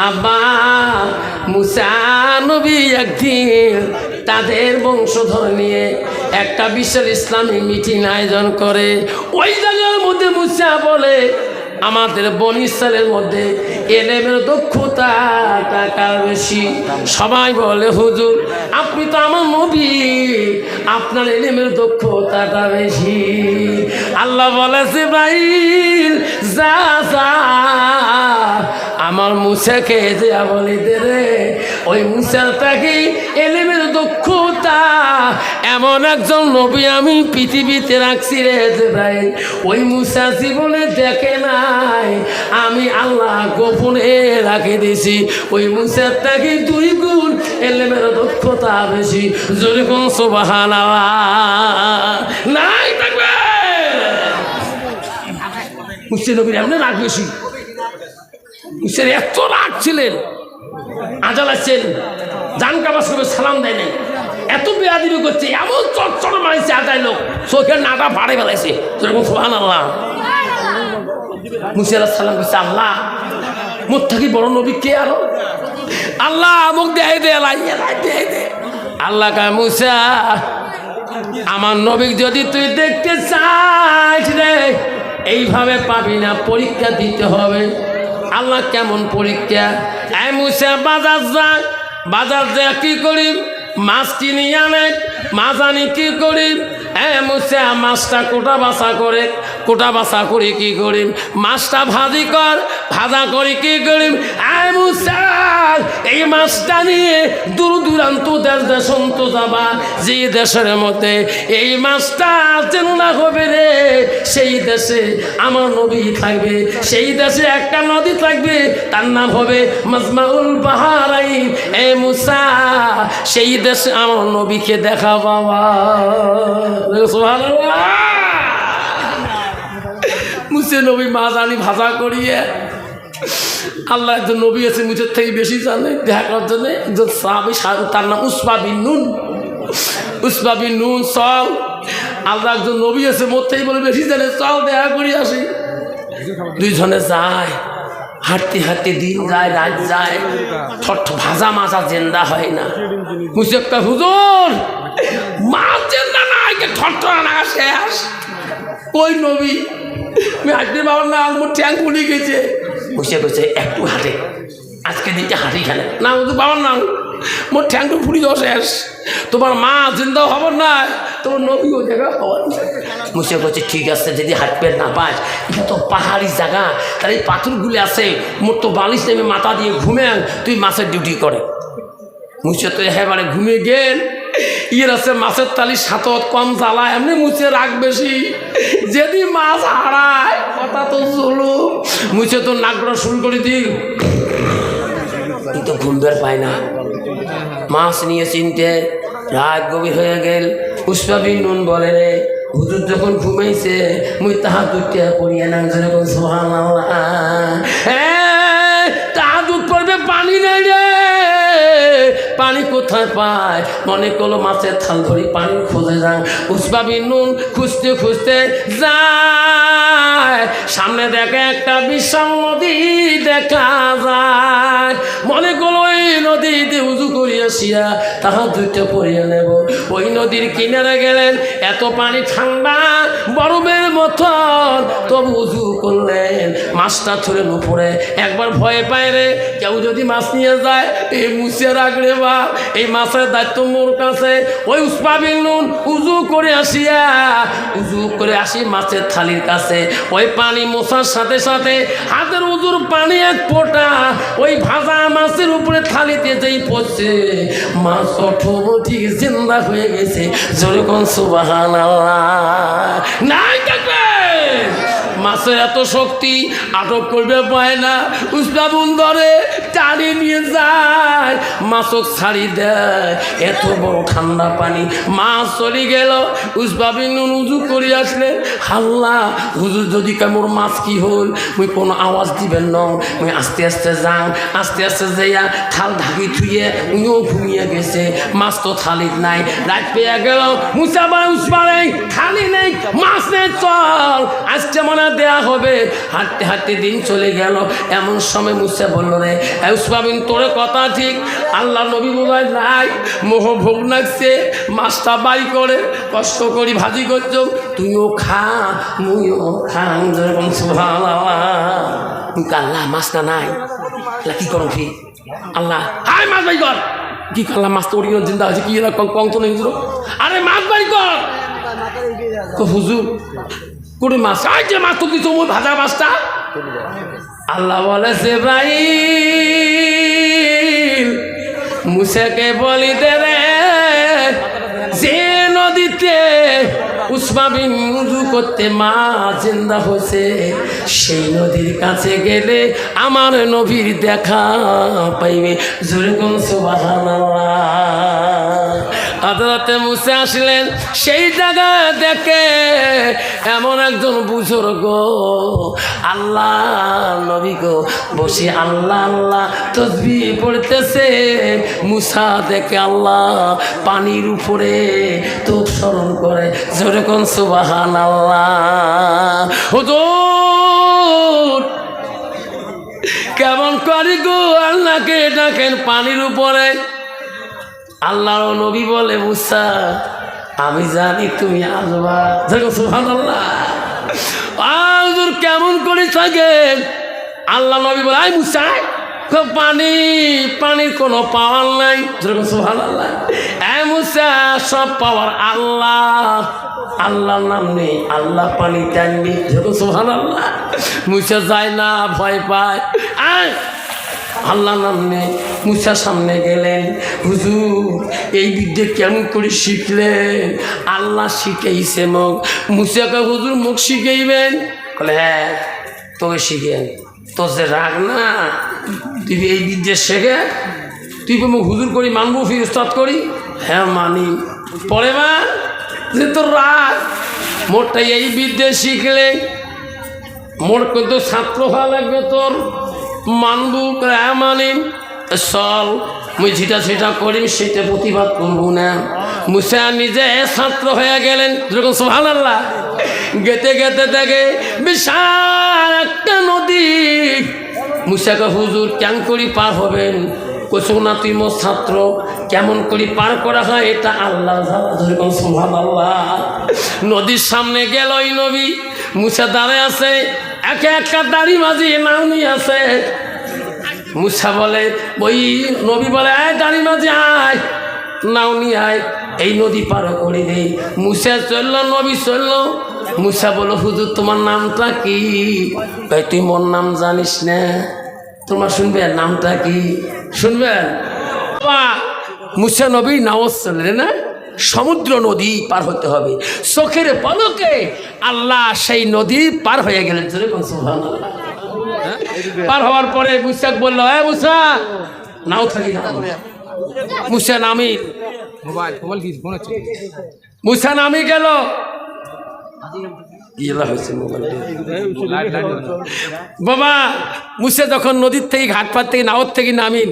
আব্বা মুসা নবী একদিন তাদের বংশধর নিয়ে একটা বিশাল ইসলামিক মিটিং আয়োজন করে। ওই জায়গার মধ্যে মুসা বলে, আমাদের বনি ইসরাইলের মধ্যে এলেমের দক্ষতা টাকার বেশি। সবাই বলে, হুজুর আপনি তো আমার নবী, আপনার এলেমের দক্ষতাটা বেশি। আল্লাহ বলে, জিবরাইল যা যা আমার মুসাকে যা বলে দে রে, ওই মুসাটাকে এলেমের দক্ষতা এমন একজন নবী আমি পৃথিবীতে রাখছি রে জিবরাইল, ওই মুসা জীবনে দেখে নাই, আমি আল্লাহ গোপনে রাখে দিয়েছি। ওই মুসাটাকে 2 গুণ এলেমের দক্ষতা বেশি। জোরে কোন সুবহানাল্লাহ নাই থাকবে। মুসা নবীর এমন রাগ বেশি, মুসার এত রাগ ছিলেন, আজাল আসছেন জান কাবাস করে সালাম দেয় নাই, এত বেয়াদিবি করছে, এমন চটচট মারিছে আদায় লোক, চোখের নাটা ফাড়ে ফেলাইছে। যেরকম সুবহানাল্লাহ। মুসা আলাইহিস সালাম বলছে, আল্লাহ মোর থাকি বড় নবী কে আরো? আল্লাহ মুখ দেয় দে, দেয় দে। আল্লাহ কা মুসা, আমার নবী যদি তুই দেখতে চাস রে, এইভাবে পাবি না, পরীক্ষা দিতে হবে। আল্লাহ কেমন পরীক্ষা? এই মুসা বাজার যায়, বাজার যায় কি করি? মাছ কিনে আনে, মাছ আনি কি করি? মুসা মাছটা কোটা বাছা করে কি করি? মাছটা ভাজি কর, ভাজা করে কি করি? মুসা এই মাছটা নিয়ে দূর দূরান্ত দেশ দেশান্ত যাবা, যে দেশের মধ্যে এই মাছটা যেন না হবে রে, সেই দেশে আমার নবী থাকবে, সেই দেশে একটা নদী থাকবে, তার নাম হবে মাজমাউল বাহারাইন। এই মুসা সেই দেশে আমার নবীকে দেখা বাবা। মুসে নবী মাছ আনি ভাজা করিয়ে, আল্লাহ একজন নবী আছে মুসের থেকে বেশি জানে, দেখা করার জন্য একজন সাহাবী, তার নাম উসবা বিন নুন। চল, আল্লাহ একজন নবী আছে মোর থেকে বলে বেশি জানে, চল দেখা করি আসি। 2 জনে যায়, হাঁটতে হাঁটতে দিন যায়, রাত যায়, ভাজা মাছ আর জেন্দা হয় না। মুসে একটা, হুজুর মাছ জেন্দা না, ঠট্টরা না শেষ। কই নবী? আমি হাঁটতে পারব না, মোর ঠ্যাং ফুলি গেছে। বসে বসে একটু হাঁটে, আজকে দিনটা হাঁটি খেলে না, হুজুর পাবার না, মোর ঠ্যাংটা ফুলি যাওয়া শেষ। তোমার মা জিন্দাও হবার না, তোমার নবী ও জায়গা হবার না। মুসে বলছে, ঠিক আছে, যদি হাঁটবে না পাস, এটা তো পাহাড়ি জায়গা, তার এই পাথরগুলি আছে, মোর তো বালিশ নেমে মাথা দিয়ে ঘুমেন, তুই মাছের ডিউটি করে। মুসে তো একেবারে ঘুমিয়ে গেল। ইয়ের আছে মাছের তালি সাতত কম জ্বালায়, এমনি মুছে রাগ বেশি, যদি মাছ হারায় কথা তো চলো। মুছে তো নাকড়া শুরু করে দিই, কিন্তু ঘুম বের পায় না, মাছ নিয়ে চিনতে রাত গভীর হয়ে গেল। উসবা বিন নুন বলে, রে হুজুর যখন ঘুমাইছে মুই তাহা দুধটা পড়িয়ে না, যেরকম সুবহানাল্লাহ। তাহাজ্জুদ পড়বে, পানি নেই রে, পানি কোথায় পায়? মনে করলো মাছের থাল ধরি পানি খুঁজে যায়। উসবা বিন নুন খুঁজতে খুঁজতে যায়, সামনে দেখে একটা বিশাল নদী দেখা যায়। মনে করলো ওই নদীতে উজু করিয়া আসিয়া তাহাজ্জুদটা পড়িয়া নেব। ওই নদীর কিনারে গেলেন, এত পানি ঠান্ডা বরফের মতন, তবু উজু করলেন, মাছটা ছড়ে উপরে। একবার ভয় পায় রে, কেউ যদি মাছ নিয়ে যায়, এই মুছে রাখলে বা এই মাছের দায়িত্ব মোর কাছে। ওই উসবা বিন নুন উজু করে আসি মাছের থালির কাছে। ওই পানি মোছার সাথে সাথে হাতের উজুর পানি এক ফোঁটা ওই ভাজা মাছের উপরে থালিতে যেই পড়ছে, মাছ অটোমেটিক জিন্দা হয়ে গেছে। যেরকম সুবহানাল্লাহ নাই থাকবে। মাছের এত শক্তি, আটক করবে পায় না। উসবা বিন ধরে টানি নিয়ে যায়, মাছক ছাড়ি দেয়, এত বড় ঠান্ডা পানি, মাছ চলে গেল। উসবা বিন নুন উজু করে আসলে, আল্লাহ হুজুর যদি কেমন মাছ কি হল, মুই কোনো আওয়াজ দিবেন না, মুই আস্তে আস্তে যাও, আস্তে আস্তে যাইয়া থাল ঢাকি থুয়ে উনিও ঘুমিয়ে গেছে, মাছ তো থালিত নাই। রাত পেয়ে গেল, মুসা উসবা নেই, থালি নেই, মাছ নেই, চল আজকে মনে দেয়া হবে। হাঁটতে হাঁটতে দিন চলে গেল। এমন সময় মুসা বলল, রে উসমান বিন তোর কথা ঠিক, আল্লাহ নবী বলায় নাই, মোহ ভোগ লাগছে, মাছটা বাই করে কষ্ট করি ভাজি করছ, তুইও খা মুইও খান, যেরকম সুবহানাল্লাহ। আল্লাহ মাছটা নাই, কি করো কি আল্লাহ, হাই মাছ বাই কর, কি করলাম, মাছ তো ওরিও জিন্দা আছে, কি কংস নেই হুজুর, আরে মাছ বাই কর। তো হুজুর করে মাছ, আই যে মাছ তো দিচ্ছ ওই ভাজা মাছটা। আল্লাহ বলে জিবরাইল মুসাকে বলি দে রে, যে নদীতে উসমা বিন উযু করতে মা জিন্দা হয়েছে, সেই নদীর কাছে গেলে আমার নবীর দেখা পাইবে। জোরে কোন সুবহানাল্লাহ। হযরতে মুসা আসলেন, সেই জায়গা দেখে এমন একজন বুজুর্গ আল্লাহ নবী গো বসে আল্লাহ আল্লাহ তাসবিহ পড়তেছে। মুসা দেখে আল্লাহ পানির উপরে তো স্মরণ করে। জোরে কোন সুবহানাল্লাহ। হুজুর কেমন করি গো আল্লাহকে ডাকেন পানির উপরে। আল্লাহর নবী বলে, মুসা আমি জানি তুমি আসবা। সুবহানাল্লাহ। হুজুর কেমন করে থাকেন? আল্লাহ নবী বলে, আই মুসা পানি, পানির কোনো পাওয়ার নাই। সুবহানাল্লাহ। এই মুসা সব পাওয়ার আল্লাহ, আল্লাহর নাম নেই, আল্লাহ পানি টানবি। সুবহানাল্লাহ। মুসা যায় না, ভয় পায়। আয় আল্লাহ নাম নেই। মুসা সামনে গেলেন, হুজুর এই বিদ্যে কেমন করে শিখলেন? আল্লাহ শিখাইছে মুখ। মুসাকে হুজুর মুখ শিখাইবেন? বলে হ্যাঁ তোকে শিখেন। তোর যে রাগ না, তুই এই বিদ্যে শেখে, তুই মুখ হুজুর করি মানবো, ফির উস্তাদ করি? হ্যাঁ মানি। পরে মা যে তোর রাগ, মোরটা এই বিদ্যে শিখলে মোর কিন্তু ছাত্র হওয়া লাগবে, তোর মানবু মানি। চল মুই যেটা সেটা করি, সেটা প্রতিবাদ করবো না। মুসা নিজে ছাত্র হয়ে গেলেন। যখন সুবহানাল্লাহ। গেতে গেতে দেখে বিশাল একটা নদী। মুসাকে হুজুর কেন করি পার হবেন? কইছো না তুই মোর ছাত্র, কেমন করি পার করা হয় এটা আল্লাহ জানে। যখন সুবহানাল্লাহ। নদীর সামনে গেল ওই নবী, মুসা দাঁড়ায় আছে, একে একটা দাড়ি মাঝি নাও নিয়ে আছে। মুসা বলে, ওই নবী বলে, আয় দাড়ি মাঝি আয়, নাও নিয়ে আয়, এই নদী পার করে দেই। মুসা চলল, নবী চলল। মুসা বলো, হুজুর তোমার নামটা কি? ভাই তুই মোর নাম জানিস না? তোমার শুনবেন নামটা কি? শুনবেন? মুসা নবী নাওয়াজ চললেন না, সমুদ্র নদী পার হতে হবে। চোখের পলকে আল্লাহ সেই নদী পার হয়ে গেলেন। সুবহানাল্লাহ। পার হওয়ার পরে মুসা বললো, হ্যাঁ মুসা নাও থাকি না। মুসা নামি, মুসা নামি গেল। বাবা মুসা যখন নদীর থেকে ঘাটপাত থেকে নাওর থেকে নামিন,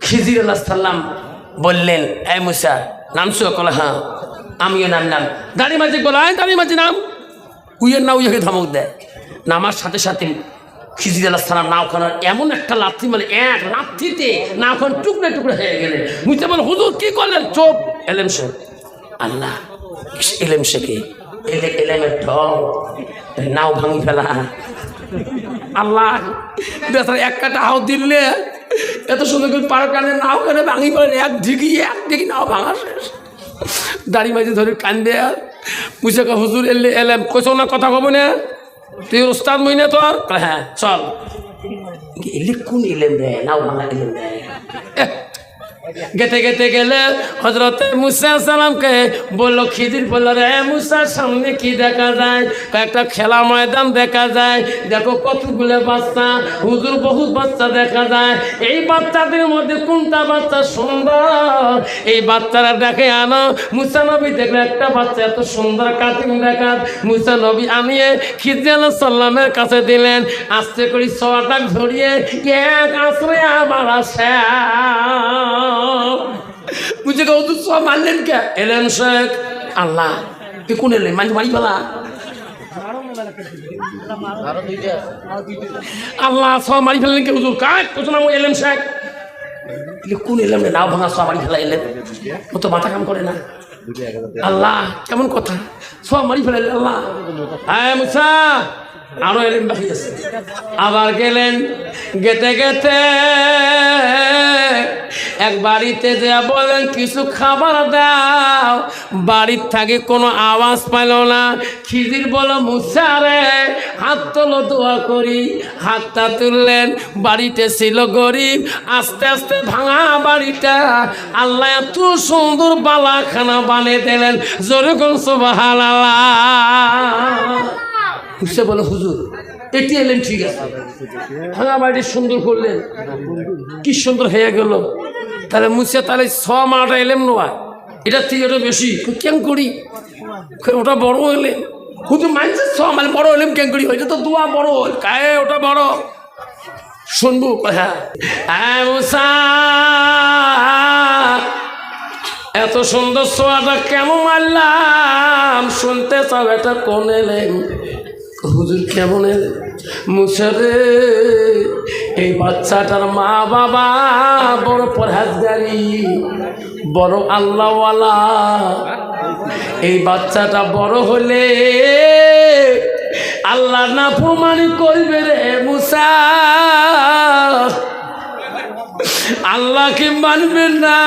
খিজির আলাইহিস সালাম বললেন, এই মুসা নামছো? কল হ্যাঁ। আমিও নামলাম। দাড়ি মাঝি বলো, আয় দাড়ি মাঝি নাম। উইয়ের না উইয়াকে ধমক দেয়। নামার সাথে সাথে খিজির আলাইহিস সালাম নাওখানার এমন একটা লাথি, মানে এক লাথিতে নাওখান টুকরে টুকরে হয়ে গেলেন। মুসা বলে, হুজুর কি করলেন? চোপ, এলেম শেখ। আল্লাহ এলেম শেখে, এলেমের ঢং, নাও ভাঙি ফেলা। আল্লাহ বেচার এক কাটা হাও দিলে এত সুন্দর করে পার কানে নাও কানে ভাঙি ফেলেন। এক ঢিকি নাও ভাঙা শেষ। দাড়ি মাঝে ধরে কান্দে। মুসাকে হুজুর এলেম কইস না, কথা কব না, তুই ওস্তাদ মই না তোর? হ্যাঁ চল। এলে কোন এলেম দেয়? নাও ভাঙা এলেম দেয়। গেতে গেতে গেলে হযরত মুসা সালামকে বলল, খিজির বলল, রে মুসা সামনে কি দেখা যায়? একটা খেলা ময়দান দেখা যায়, দেখো কতগুলো বাচ্চা। হুজুর বহুত বাচ্চা দেখা যায়, এই বাচ্চাদের মধ্যে কোনটা বাচ্চা সুন্দর, এই বাচ্চারা দেখে আনো। মুসা নবী দেখলে একটা বাচ্চা এত সুন্দর কাটিং দেখা। মুসা নবী আনিয়ে খিজির আলাইহিস সালামের কাছে দিলেন। আস্তে করে ছোয়াটা ধরিয়ে এক আশ্রয় আবার আসে। বুঝে হুজুর সব মারলেন কে? এলেন শেখ। আল্লাহ কোন এলেন? মাঝে মারি ফেলা। আল্লাহ সব মারি ফেললেন কে হুজুর? কাজ কোথাও নাম এলেন সাহেব, কোন এলেন রে? নাও ভাঙা সব মারি ফেলা এলেন, ও তো মাথা কাম করে না। আল্লাহ কেমন কথা, সব মারি ফেলাইলেন। আল্লাহ হ্যাঁ মুসা আরো এলেন বাকি আছে। আবার গেলেন, গেতে গেতে এক বাড়িতে যে বলেন কিছু খাবার দাও, বাড়ির থেকে কোনো আওয়াজ পাইল না। খিজির বলো মুসা রে হাত তোলো দোয়া করি। হাতটা তুললেন, বাড়িতে ছিল গরিব, আস্তে আস্তে ভাঙা বাড়িটা আল্লাহ এত সুন্দর বালাখানা বানিয়ে দিলেন। জোরে কোন সুবহানাল্লাহ। মুসা বলো হুজুর এটি এলেন ঠিক আছে, ভাঙা বাড়িটি সুন্দর করলেন, কি সুন্দর হয়ে গেল। তাহলে মুসা তাহলে 6 মাটা এলেম নয়, এটা থেকে ওটা বেশি কেন করি, ওটা বড় এলেম। হুজুর মানছে 6 মানে বড় এলেম কেন করি, ওইটা তো দোয়া বড়, কায়ে ওটা বড় শুনবো। হ্যাঁ মুসা এত সুন্দর সোয়াটা কেমন মারলাম, শুনতে চাও এটা কোন এলেম? হুজুর কেমন এলেম? মুসা রে এই বাচ্চাটার মা বাবা বড় পরহেজগারি, বড় আল্লাহওয়ালা। এই বাচ্চাটা বড় হলে আল্লাহ না প্রমাণি করবে রে মুসা, আল্লাহকে মানবে না।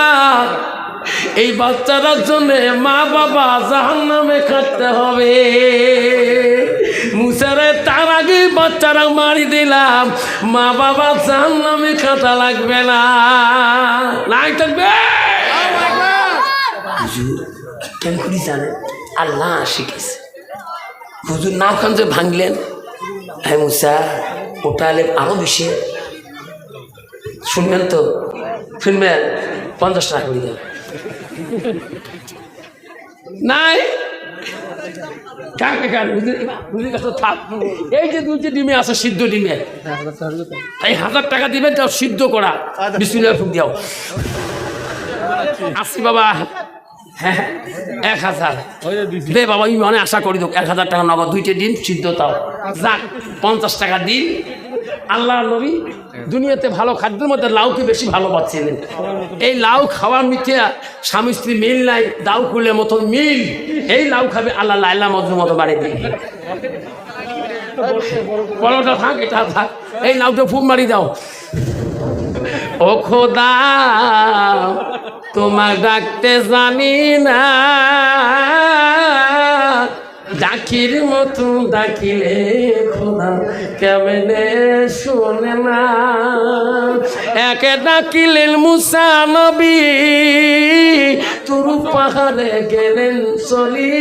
এই বাচ্চাটার জন্য মা বাবা জাহান্নামে কাটতে হবে। মুসারে তার আগে বাচ্চারা মারি দিলাম, মা বাবা জাহান্নামে কাটা লাগবে না, নাই থাকবে। হুজুর কেন করি জানেন? আল্লাহ শিখেছে। হুজুর নাও খান যে ভাঙলেন, হ্যাঁ মুসা ওটা এলে আরো বেশি। শুনবেন তো? শুনবেন? 50 টাকা করে দেন। নাই এই যে 2টি ডিমে আছে সিদ্ধ ডিমে, এই 1000 টাকা দিবেন, তাও সিদ্ধ করা। বিসমিল্লাহ ফুক দিও। আসি বাবা। হ্যাঁ 1000 দে বাবা, আমি মনে আশা করি তো 1000 টাকা নগদ, 2টি ডিম সিদ্ধ, তাও যাক 50 টাকা দিন। আল্লাহ নবী দুনিয়াতে ভালো খাদ্যের মধ্যে লাউকে বেশি ভালোবাসছিলেন। এই লাউ খাওয়ার মিথ্যে স্বামী স্ত্রী মিল নাই, দাউ কুলের মতো মিল। এই লাউ খাবে আল্লাহ লাইলা মজনুর মতো বাড়ি দিয়ে। বড়টা থাক, এটা থাক, এই লাউটা ফুক মারি দাও। ও খোদা তোমার ডাকতে জানি না, ডাকির মতো ডাকিলে খোদা কেমনে শোনে না। একে ডাকিলেন মুসা নবী, তুরু পাহাড়ে গেলেন চলি,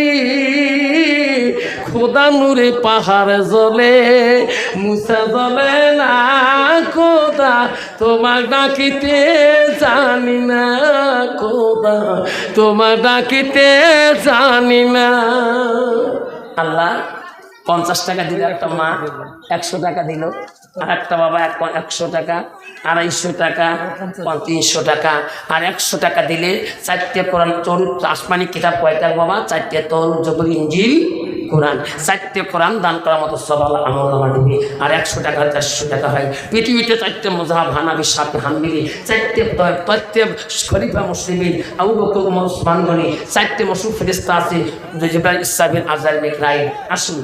খোদা নূরে পাহাড়ে জ্বলে, মুসা জ্বলে না। খোদা তোমার ডাকিতে জানি না, খোদা তোমার ডাকিতে জানি না। আল্লাহ 50 টাকা দিল একটা মা, 100 টাকা দিল আর একটা বাবা, 100 টাকা, 250 টাকা, 300 টাকা, আর 100 টাকা দিলে 4টে কোরআন চরিত্র আসমানি কিতাব কয়টা বাবা? 4টে, তৌরাত, জবুর, ইনজিল, কোরআন। 4টে কোরআন দান করার মতো সব আল্লাহ আমলনামা দিবে। আর 100 টাকা 400 টাকা হয়। পৃথিবীতে 4টে মুজাহাব, হানাবি, শাফি, হাম্বলি, 4টে খলিফা মুসলিমিন, আবু বকর, ওমর, ওসমান গনি, 4টে মশহুর ফেরেশতা আছে, জিবরাইল, ইসরাফিল, আজরাইল, মিকাইল। আসুন